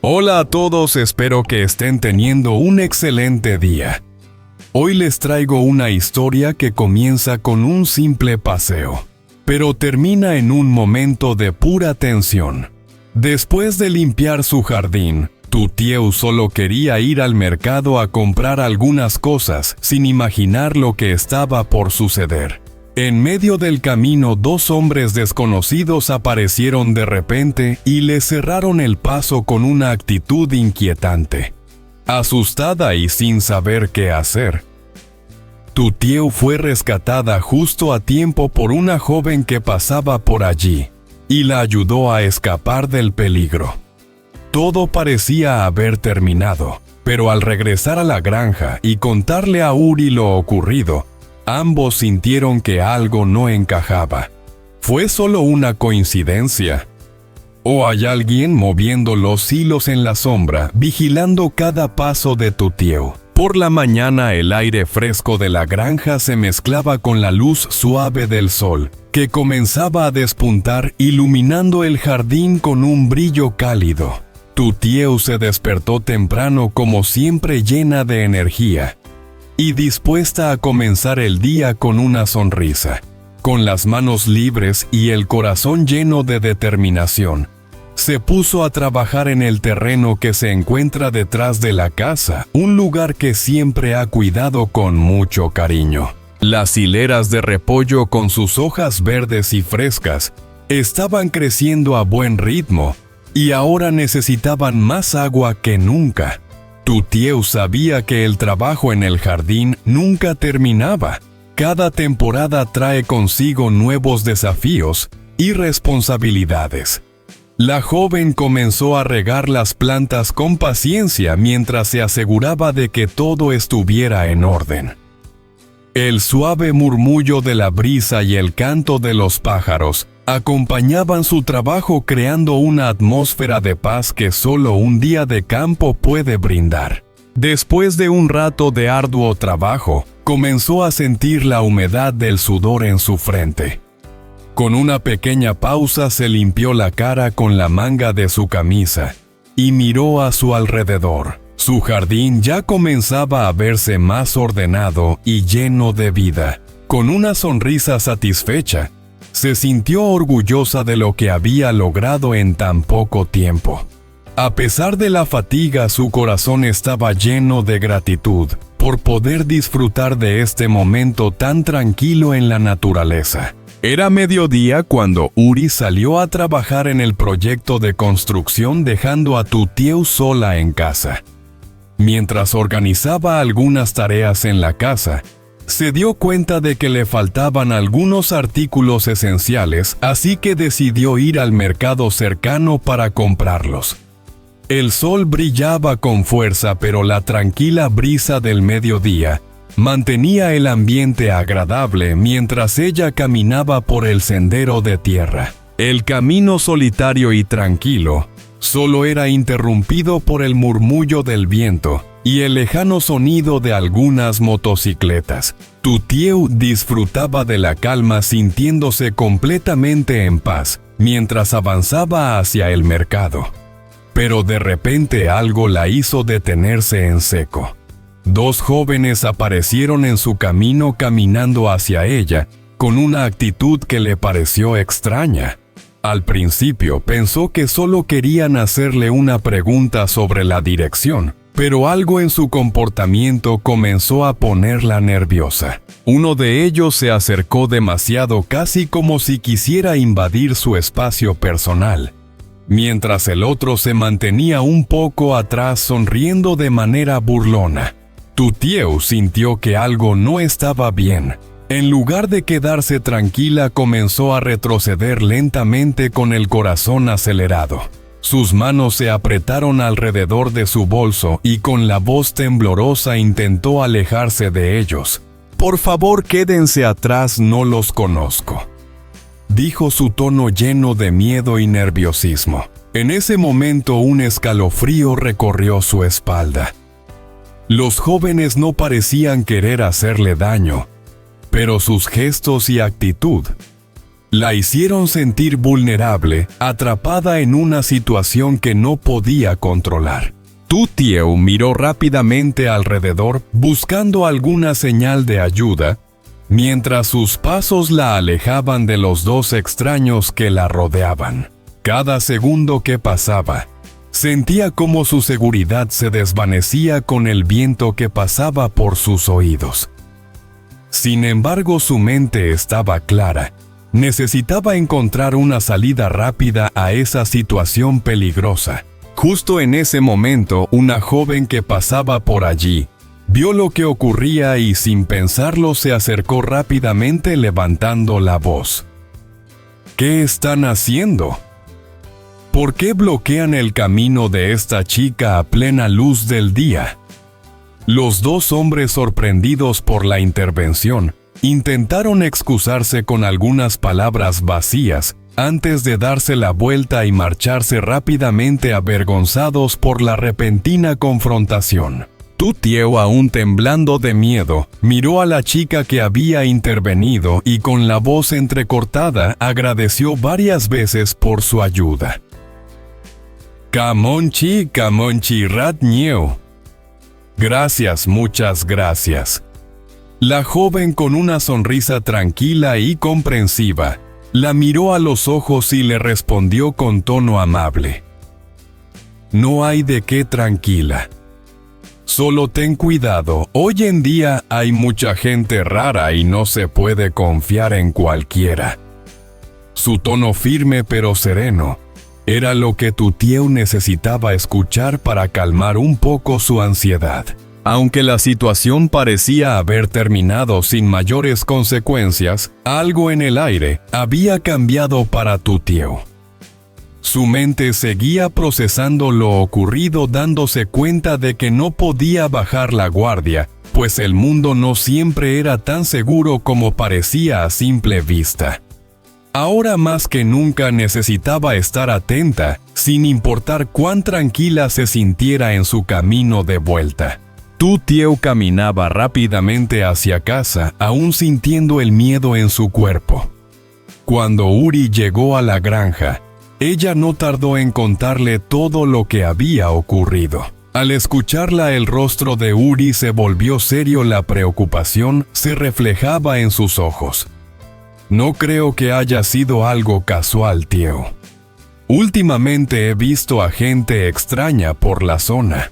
Hola a todos, espero que estén teniendo un excelente día. Hoy les traigo una historia que comienza con un simple paseo, pero termina en un momento de pura tensión. Después de limpiar su jardín, Tutieu solo quería ir al mercado a comprar algunas cosas sin imaginar lo que estaba por suceder. En medio del camino, dos hombres desconocidos aparecieron de repente y le cerraron el paso con una actitud inquietante. Asustada y sin saber qué hacer, Tutieu fue rescatada justo a tiempo por una joven que pasaba por allí y la ayudó a escapar del peligro. Todo parecía haber terminado, pero al regresar a la granja y contarle a Uri lo ocurrido, ambos sintieron que algo no encajaba. ¿Fue solo una coincidencia? ¿O hay alguien moviendo los hilos en la sombra, vigilando cada paso de Tutieu? Por la mañana el aire fresco de la granja se mezclaba con la luz suave del sol, que comenzaba a despuntar iluminando el jardín con un brillo cálido. Tutieu se despertó temprano como siempre llena de energía y dispuesta a comenzar el día con una sonrisa. Con las manos libres y el corazón lleno de determinación, se puso a trabajar en el terreno que se encuentra detrás de la casa, un lugar que siempre ha cuidado con mucho cariño. Las hileras de repollo con sus hojas verdes y frescas estaban creciendo a buen ritmo y ahora necesitaban más agua que nunca. Tutieu sabía que el trabajo en el jardín nunca terminaba. Cada temporada trae consigo nuevos desafíos y responsabilidades. La joven comenzó a regar las plantas con paciencia mientras se aseguraba de que todo estuviera en orden. El suave murmullo de la brisa y el canto de los pájaros acompañaban su trabajo, creando una atmósfera de paz que solo un día de campo puede brindar. Después de un rato de arduo trabajo, comenzó a sentir la humedad del sudor en su frente. Con una pequeña pausa se limpió la cara con la manga de su camisa y miró a su alrededor. Su jardín ya comenzaba a verse más ordenado y lleno de vida. Con una sonrisa satisfecha, se sintió orgullosa de lo que había logrado en tan poco tiempo. A pesar de la fatiga, su corazón estaba lleno de gratitud por poder disfrutar de este momento tan tranquilo en la naturaleza. Era mediodía cuando Uri salió a trabajar en el proyecto de construcción, dejando a Tutieu sola en casa. Mientras organizaba algunas tareas en la casa, se dio cuenta de que le faltaban algunos artículos esenciales, así que decidió ir al mercado cercano para comprarlos. El sol brillaba con fuerza, pero la tranquila brisa del mediodía mantenía el ambiente agradable mientras ella caminaba por el sendero de tierra. El camino solitario y tranquilo solo era interrumpido por el murmullo del viento y el lejano sonido de algunas motocicletas. Tutieu disfrutaba de la calma, sintiéndose completamente en paz mientras avanzaba hacia el mercado. Pero de repente algo la hizo detenerse en seco. Dos jóvenes aparecieron en su camino caminando hacia ella con una actitud que le pareció extraña. Al principio pensó que solo querían hacerle una pregunta sobre la dirección, pero algo en su comportamiento comenzó a ponerla nerviosa. Uno de ellos se acercó demasiado, casi como si quisiera invadir su espacio personal, mientras el otro se mantenía un poco atrás, sonriendo de manera burlona. Tutieu sintió que algo no estaba bien. En lugar de quedarse tranquila, comenzó a retroceder lentamente con el corazón acelerado. Sus manos se apretaron alrededor de su bolso y con la voz temblorosa intentó alejarse de ellos. «Por favor, quédense atrás, no los conozco», dijo su tono lleno de miedo y nerviosismo. En ese momento un escalofrío recorrió su espalda. Los jóvenes no parecían querer hacerle daño, pero sus gestos y actitud La hicieron sentir vulnerable, atrapada en una situación que no podía controlar. Tu Tieu miró rápidamente alrededor buscando alguna señal de ayuda, mientras sus pasos la alejaban de los dos extraños que la rodeaban. Cada segundo que pasaba, sentía como su seguridad se desvanecía con el viento que pasaba por sus oídos. Sin embargo, su mente estaba clara. Necesitaba encontrar una salida rápida a esa situación peligrosa. Justo en ese momento, una joven que pasaba por allí vio lo que ocurría y sin pensarlo se acercó rápidamente levantando la voz. ¿Qué están haciendo? ¿Por qué bloquean el camino de esta chica a plena luz del día? Los dos hombres, sorprendidos por la intervención, intentaron excusarse con algunas palabras vacías antes de darse la vuelta y marcharse rápidamente avergonzados por la repentina confrontación. Tu Tieu, aún temblando de miedo, miró a la chica que había intervenido y con la voz entrecortada agradeció varias veces por su ayuda. Kamonchi rat Nieu. Gracias, muchas gracias. La joven, con una sonrisa tranquila y comprensiva, la miró a los ojos y le respondió con tono amable. No hay de qué, tranquila. Solo ten cuidado, hoy en día hay mucha gente rara y no se puede confiar en cualquiera. Su tono firme pero sereno era lo que tu Tieu necesitaba escuchar para calmar un poco su ansiedad. Aunque la situación parecía haber terminado sin mayores consecuencias, algo en el aire había cambiado para tu Tieu. Su mente seguía procesando lo ocurrido, dándose cuenta de que no podía bajar la guardia, pues el mundo no siempre era tan seguro como parecía a simple vista. Ahora más que nunca necesitaba estar atenta, sin importar cuán tranquila se sintiera en su camino de vuelta. Tu Tieu caminaba rápidamente hacia casa, aún sintiendo el miedo en su cuerpo. Cuando Uri llegó a la granja, ella no tardó en contarle todo lo que había ocurrido. Al escucharla, el rostro de Uri se volvió serio, la preocupación se reflejaba en sus ojos. No creo que haya sido algo casual, Tieu. Últimamente he visto a gente extraña por la zona.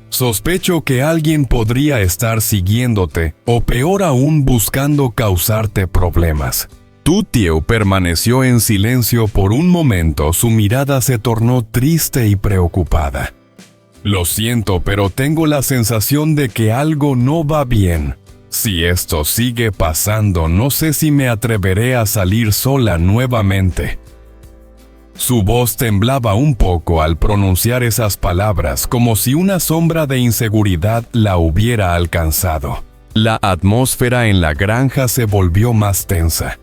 Sospecho que alguien podría estar siguiéndote, o peor aún, buscando causarte problemas. Tu Tieu permaneció en silencio por un momento, su mirada se tornó triste y preocupada. Lo siento, pero tengo la sensación de que algo no va bien. Si esto sigue pasando, no sé si me atreveré a salir sola nuevamente. Su voz temblaba un poco al pronunciar esas palabras, como si una sombra de inseguridad la hubiera alcanzado. La atmósfera en la granja se volvió más tensa.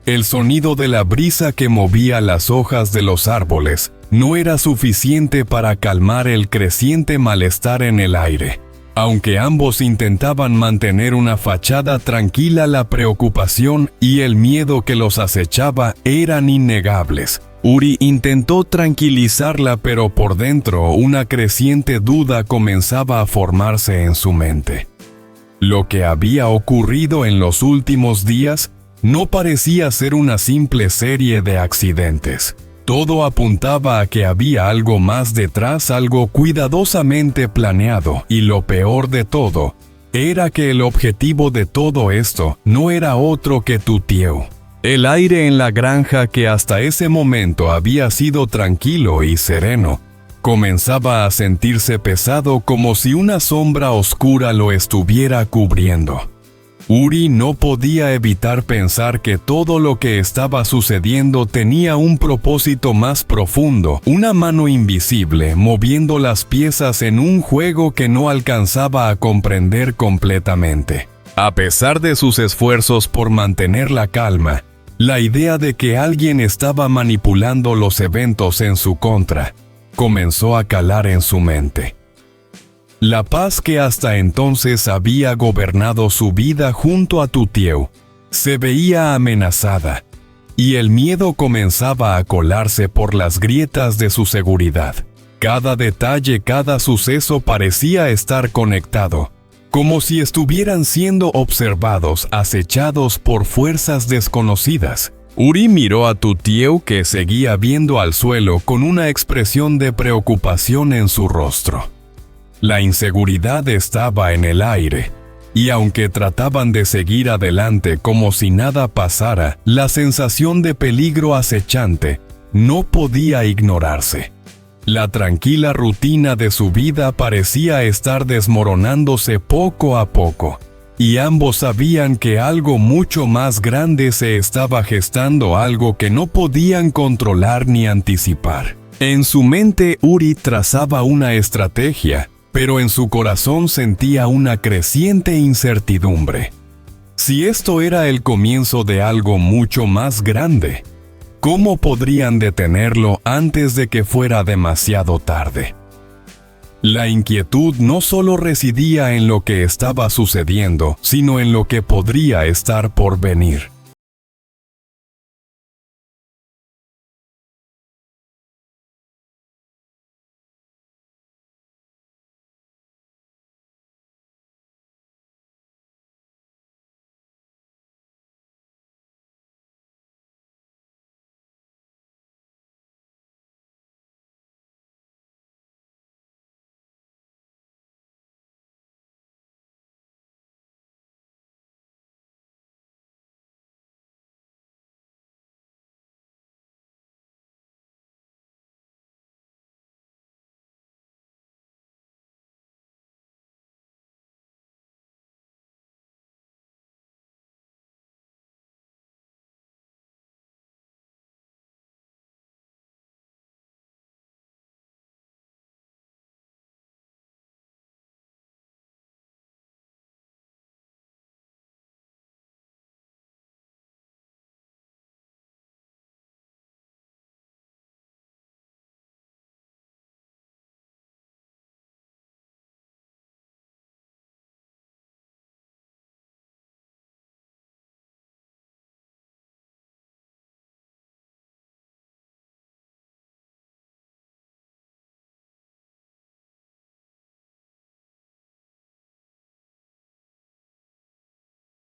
El sonido de la brisa que movía las hojas de los árboles no era suficiente para calmar el creciente malestar en el aire. Aunque ambos intentaban mantener una fachada tranquila, la preocupación y el miedo que los acechaba eran innegables. Uri intentó tranquilizarla, pero por dentro una creciente duda comenzaba a formarse en su mente. Lo que había ocurrido en los últimos días no parecía ser una simple serie de accidentes. Todo apuntaba a que había algo más detrás, algo cuidadosamente planeado, y lo peor de todo era que el objetivo de todo esto no era otro que tu Tieu. El aire en la granja, que hasta ese momento había sido tranquilo y sereno, comenzaba a sentirse pesado, como si una sombra oscura lo estuviera cubriendo. Uri no podía evitar pensar que todo lo que estaba sucediendo tenía un propósito más profundo, una mano invisible moviendo las piezas en un juego que no alcanzaba a comprender completamente. A pesar de sus esfuerzos por mantener la calma, la idea de que alguien estaba manipulando los eventos en su contra comenzó a calar en su mente. La paz que hasta entonces había gobernado su vida junto a tu Tieu se veía amenazada. y el miedo comenzaba a colarse por las grietas de su seguridad. Cada detalle, cada suceso parecía estar conectado, como si estuvieran siendo observados, acechados por fuerzas desconocidas. Uri miró a Tutieu, que seguía viendo al suelo con una expresión de preocupación en su rostro. La inseguridad estaba en el aire, y aunque trataban de seguir adelante como si nada pasara, la sensación de peligro acechante no podía ignorarse. La tranquila rutina de su vida parecía estar desmoronándose poco a poco, y ambos sabían que algo mucho más grande se estaba gestando, algo que no podían controlar ni anticipar. En su mente, Uri trazaba una estrategia, pero en su corazón sentía una creciente incertidumbre. Si esto era el comienzo de algo mucho más grande, ¿cómo podrían detenerlo antes de que fuera demasiado tarde? La inquietud no solo residía en lo que estaba sucediendo, sino en lo que podría estar por venir.